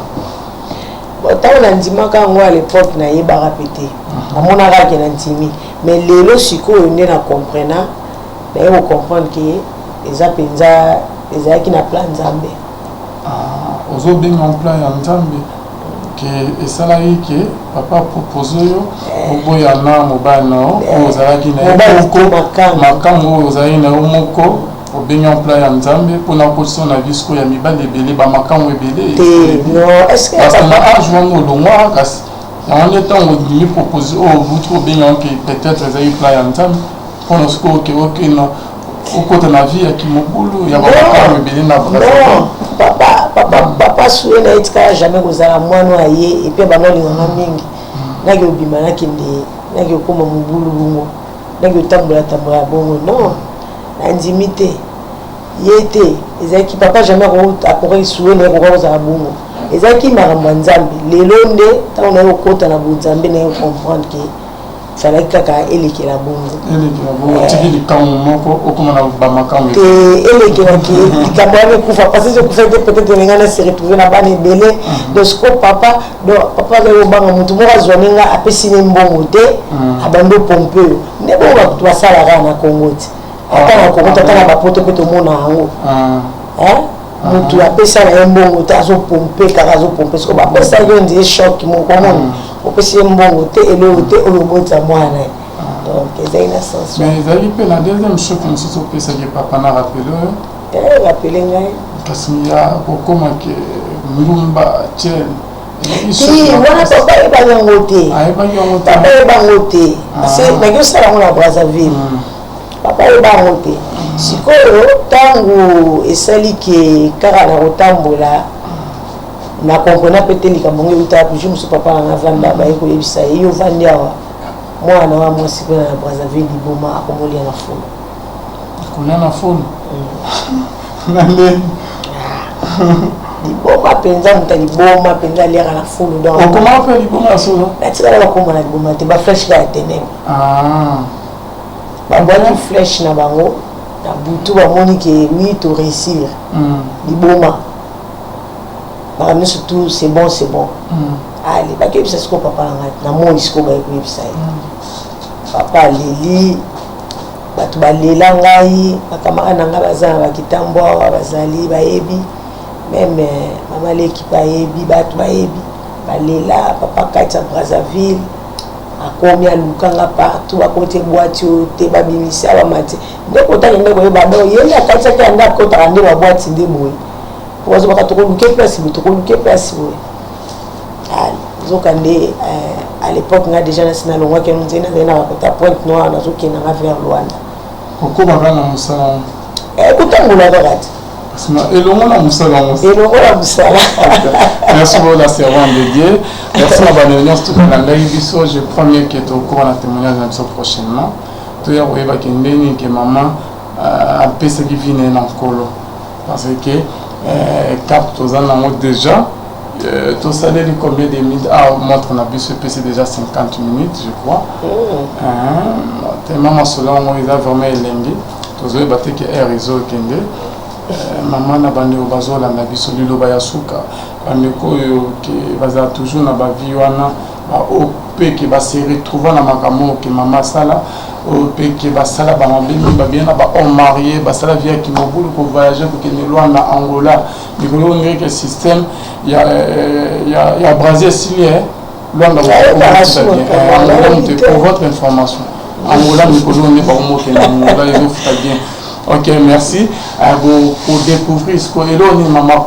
ntango nandimaka yango à l'époque nayebaka pe te namonaka ke nandimi mais lelo sikoyo nde na comprena naye kocomprendre ke eza mpenza ezalaki na plan nzambe ozobenga plan ya nzambe ke esalaki ke papa propose yo oboya na mobile na yo ozalaki na makambo oyo ozalaki na yo moko obenga plan ya nzambe mpona kotisa na vie sikoyo ya mibali ebele bamakambo ebele parce que na age wana olongwaka kasi yango nde ntango odimi propose oyo ovuti obenga ke peut-être ezalaki plan ya nzambe mpona sikoyo okokena okota na vie ya kimobulu ya bamakambo ebele na papa suye na etikala jamais kozala mwana aye epe banolinganga mingi naki obima nakende naki okoma mobulu bongo naki otambola bongo non nandimi te ye te ezalaki papa jamais akoki suye na ye koka kozala bongo ezalaki makambo ya nzambe lelo nde ntango naye kokota na bonzambe naye comprendre ke falaki kaka elekela bongo tiki likambo moko okoma na bamakambo te elekelaki likambo wana ekufa parce que ekufa te peut-être elinga na se retrouver na bana ebele donc siko papa azali kobanga motu moko azwani nga apesi ne mbongo te abandi opompe oyo nde bongo bakutu basalaka na kongo te ata na kongo te ata na bapoto mpe tomona yango motu apesa na ye mbongo te azopompe kaka azopompe siko bapesa yo ndie choc moko mona opesi mbongo te elo te olobota mwana donc eza une sens mais ezali pe na deuxième choc mosusu opesaki papa na rappele rappele ngai kasi ya kokoma ke Mulumba Tchel wana papa ayebaki yango te papa ayebaki yango te parce naki osala yango na Brazzaville papa ayebaki yango te sikoyo ntango esali ke kaka na kotambola na comprena mpe te likambo ngo euta puis mosu papa nanga vanda baye koyebisa ye yo vandi awa mwana wa mwasi mpe na Brazzaville liboma akomolia na fulu akolia na fulu na ndeni liboma mpenza moto liboma mpenza aliaka na fulu okoma mpe liboma ya solo natikala bakoma na liboma te bafleshe kaka teneme babwaki flèche na bango na butu bamoni ke oui to réussir liboma makambo nyonso tout c'est bon ale bakeyebisa siko papa na ngai na moi siko baye koyebisa ye papa aleli bato balela ngai bakamaka na ngai baza na bakitambo awa bazali bayebi meme mama leki bayebi bato bayebi balela papa kati ya Brazzaville akomi alukanga partout akote boîte oyo te babimisa bamati nde kotaki nde koyeba do yeli akatiaki ande akotaka nde babwati nde boye pozobaka tokoluke place boye tokoluke place boye zoka nde à l'époque nga déjà nasi nalongwaki ano nzeni nazali na bakota Pointe Noire nazokendanga vers Luanda okomaka na mosala kotambola kaka te elongo na mosala merci beaucoup la servant de Dieu merci na bana nyonso tokolandaki biso je crois mieux que tokóma na témoignage na biso prochainement toya koyebaki ndeni ke mama apesaki vi na ye na nkolo parce que carte toza nango déjà tosaleli combien de minutes montre na biso epesi déjà 50 minutes je crois tellement masolo yango eza vraiment elenge tozoyeba te ke aire ezokende mama na bandeko bazolanda biso liloba ya suka bandeko oyo ke bazala toujours na bavi wana ope ke base retrouva na makambo ke mama asala ope ke basala bamabemi babie na bahomme marie basala via kimobulu kovoyage kokende Luanda Angola likolo ondire ke système ya Brazil esili Luanda Angola mote pour votre information Angola likolo ondire bakomokende Angola ezofuta bien. Ok, merci. Pour découvrir ce que maman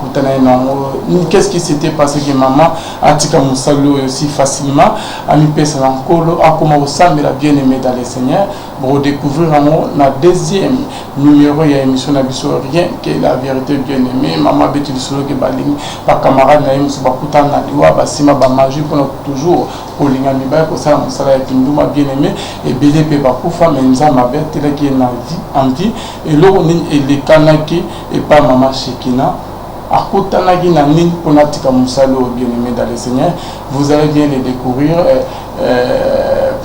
qu'est-ce qui s'était passé que maman a tika musalo aussi facilement a mis pesa dans colo a comment au sang de la bien-aimée dans les Seigneurs pour découvrir la deuxième numéro il y a émission n'abisso rien que la vérité bien-aimée maman betul solo que baling par camarade na yimso bakuta na liwa basima ba magie pour toujours pour linga miba ko ça musala ya kinduma bien-aimé et belé pe bakufa menza mabete la qui est en vie et là on est les kanaki et pas maman Shekina akutanaki na nini pona tika musalo bien-aimé dans le Seigneur vous allez bien les découvrir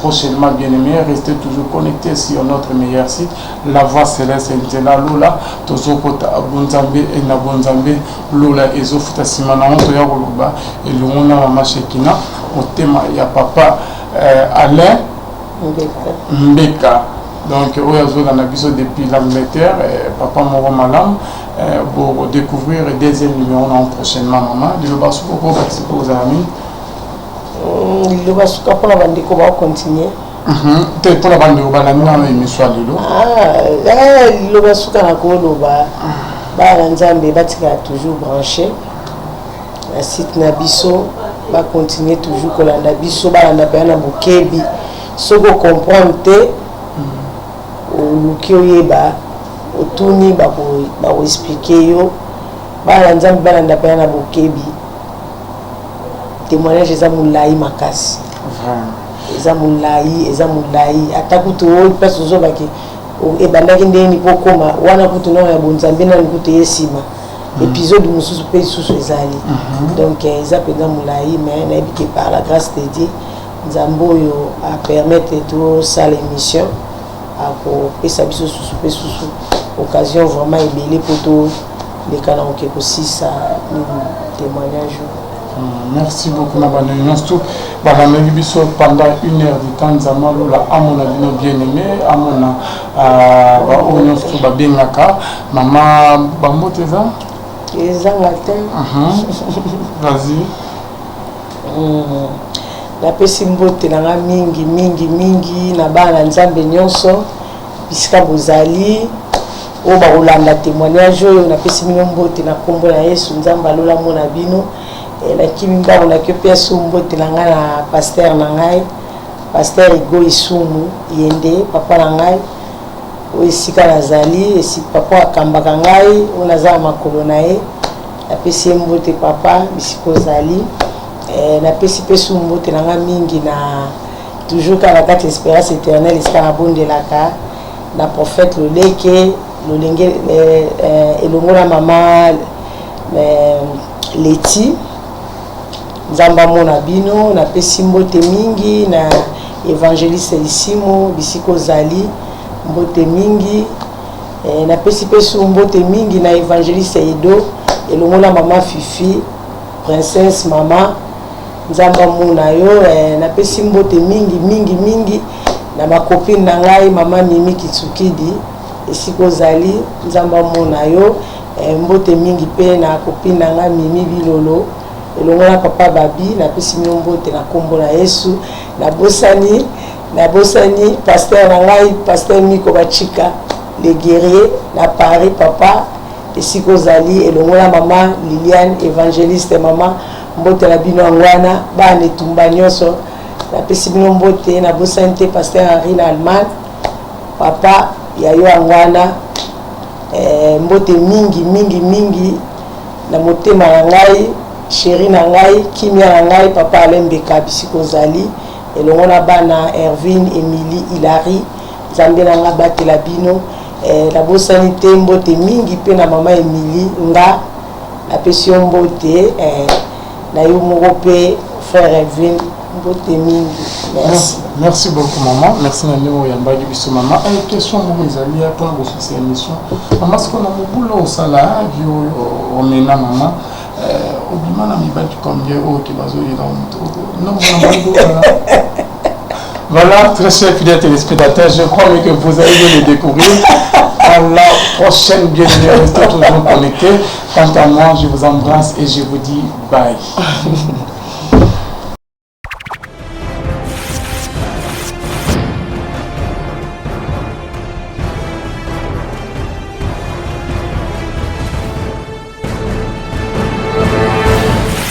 prochainement bien-aimé restez toujours connectés sur notre meilleur site la voix céleste Ntela Lola tozokota abunzambe et na bonzambe Lola ezofuta simana onto ya koloba et lungona maman Shekina au thème ya papa Alain Mbeka. Donc, on a vu depuis l'Angleterre, papa Moro Malam, pour découvrir le deuxième numéro prochainement, maman. Le Basuko, pour vos amis. Le Basuka, pour la bande, on va continuer. Pour la bande, on va la émission à Lilo. Le Basuka, on va toujours branché. Le site Nabiso va continuer toujours. Nabiso, on va Bukebi. Ce qu'on comprend, oluki oyeba otuni bakoexplike yo bana nzambe balanda mpe na bokebi témoignage eza molai makasi eza molai ata kutu oyo place ozobaki ebandaki ndeni mpo koma wana kutu nao ya bonzambe nani kutu ye nsima épisode mosusu mpe lisusu ezali donc eza mpenza molai mais nayebi ke par la grâce de Dieu nzambe oyo apermettre tosala émission akopesa biso susu mpe susu occasion vraiment ebele mpo toleka na oke kosisa témoignage. Merci beaucoup na bana nyonso balandaki biso pendant 1 heure du temps nzambe alola amona bino bien aimé amona baoyo nyonso babengaka mama bambote ezanga te vas-y napesi mbote nanga mingi mingi mingi na bana nzambe nyonso bisika bozali oyo bakolanda témoignage oyo napesi bino mbote na kombo na Yesu nzambe alola mona bino nakimi mbango nake mpe asu mbote na ngai na paster na ngai paster Igo Isumu yende papa na ngai oyo esika nazali esi papa akambaka ngai oyo naza na makolo na ye napesi ye mbote papa bisika ozali napesi mpe su mbote na ngai mingi na toujours kaka na kati espérance éternelle esika nabondelaka na prophète Loleke lolenge elongo na mama Leti nzamba mona bino napesi mbote mingi na évangéliste Isimo bisika ozali mbote mingi napesi mpe su mbote mingi na évangéliste Edo elongo na mama Fifi princesse mama nzamba mona yo napesi mbote mingi mingi mingi na makopine na ngai mama Mimi Kitsukidi esika ozali nzamba mona yo mbote mingi pe na kopine na ngai Mimi Bilolo elongo na papa Babi napesi mino mbote na kombo na Yesu nabosani pasteur na ngai pasteur Miko Bachika le guerrier na Paris papa esika ozali elongo na mama Liliane évangéliste mama mbote na bino angwana bana etumba nyonso napesi bino mbote nabosani te pasteur Henri na Allemagne papa yayo angwana mbote mingi mingi mingi na motema na ngai chéri na ngai kimia na ngai papa Alembeka bisika ozali elongo na bana Ervine Emily Hilary nzambe na ngai batela bino nabosani te mbote mingi mpe na mama Emily nga napesi yo mbote na yo moko mpe frère Ervine mbote mingi merci beaucoup maman merci na ndenge oyambaki biso mama question moko ezali ya mpona kosusa émission mama siko na mobulu osala yo omena mama obima na mibali combien oyo ke bazoyela moto Voilà, très chers fidèles téléspectateurs, je crois que vous allez le découvrir. À la prochaine, bienvenue, restez toujours connectés. Quant à moi, je vous embrasse et je vous dis bye.